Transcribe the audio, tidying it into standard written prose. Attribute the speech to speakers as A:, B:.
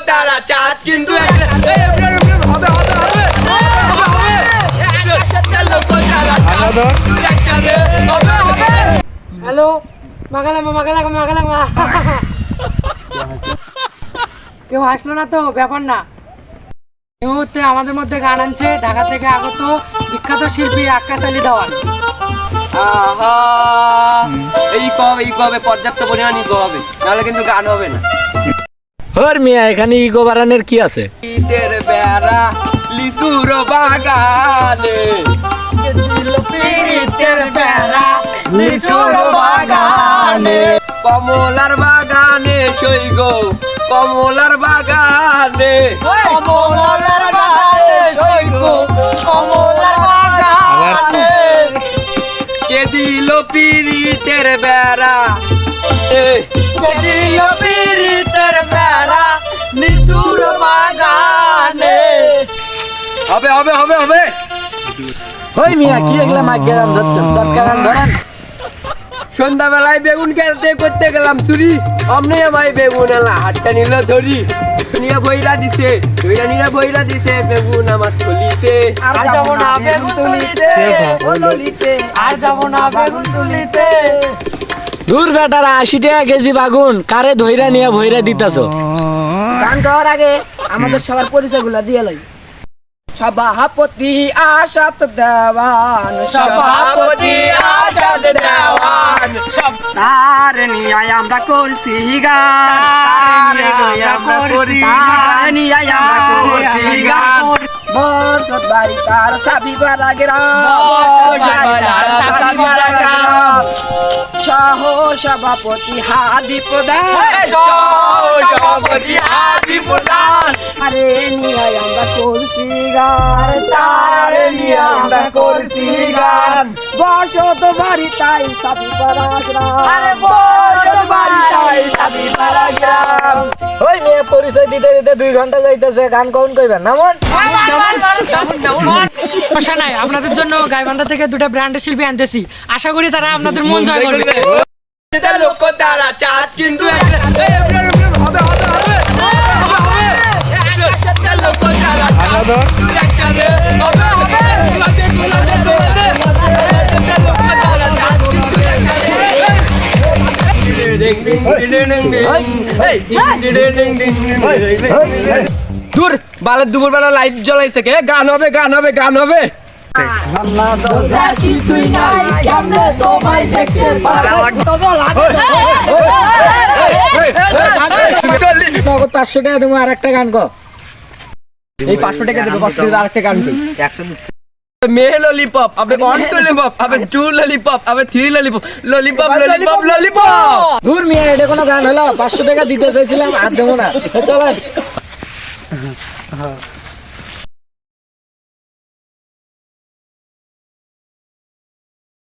A: তারা চাঁদ কিন্তু
B: হ্যালো মাগালাম কেউ আসলো না তো ব্যাপার না। এই মুহূর্তে আমাদের মধ্যে গান আনছে ঢাকা থেকে আগত বিখ্যাত শিল্পী আক্কাস আলী দেওয়ান।
A: এই কবে পর্যাপ্ত পরিমাণ ইকো হবে, নাহলে কিন্তু গান হবে না।
C: হর মিয়া এখানে ইগো বাড়ানোর কি আছে?
A: ঈদের বেড়া লিচুর বাগানে ঈদের বেড়া লিচুর বাগানে কমলার বাগানে সই গো কমলার বাগানে কমলার বাগানে সই গো কমলার বাগানে কে দিল পীড়িতের বেড়া কে দিল পীড়িতের বেড়া লিচুর বাগানে। হবে হবে হবে হবে।
C: ওই মিয়া কি এগুলা মাইকে গান ধরছেন? চটকা গান ধরেন।
A: সন্ধ্যাবেলায় বেগুন কেটে করতে গেলাম চুরি, অমনি আমার বেগুন এলা হাতটা নিল ধরি নিয়ে বইরা দিছে বেগুন আমার থলিতে।
B: আর যাব না বেগুন তুলিতে আর যাব না বেগুন তুলিতে।
C: দূর বেটারা 80 টাকা কেজি বাগুন কারে ধইরা নিয়ে ভইরা দিতাছো?
B: গান গাওয়ার আগে আমাদের সবার পরিচয়গুলো দিয়ে লই। সভাপতি আশাত দেওয়ান
A: সভাপতি আশাদ দেওয়ান
B: তার নিয়ে আমরা করছি গান বসত বাড়ি তার সাবি পাড়া গ্রাম সহ সভাপতি হাদি প্রধান
A: সভাপতি আদি প্রধান
B: আরে নিয়ে আমরা করছি গান তার নিয়ে আমরা করছি গান বসত বাড়ি তাই সাবি পাড়া গ্রাম আরে বসত বাড়ি তাই সাবি পাড়া গ্রাম।
C: ওই মেয়ে পরিচয় দিতে দিতে 2 ঘন্টা যাইতেছে, গান কোন কইবেন না মন?
B: সমস্যা নাই, আপনাদের জন্য গাইবান্ধা থেকে 2টা ব্র্যান্ডের শিল্পী আনতেছি, আশা করি তারা আপনাদের মন জয় করবে।
A: লক্ষ্য তারা চাঁদ কিন্তু দূর বালের দুপুর বেলা লাইট জ্বলাইছে কে? গান হবে গান হবে গান হবে।
B: কিছুই নাই কেমনে তোমায় দেখতে পারো
C: 500 টাকা তুমি আর একটা গান কও।
A: এই 500 টাকা দেবো, 500 টাকা আরেকটা গান কই। মেয়ে ললিপপ আবে 1 ললিপপ আবে 2 ললিপপ আবে 3 ললিপপ ললিপপ ললিপপ ললিপপ।
C: দূর মিয়া এটা কোনো গান হলো? 500 টাকা দিতে চাইছিলাম আর দেবো না। চলেন।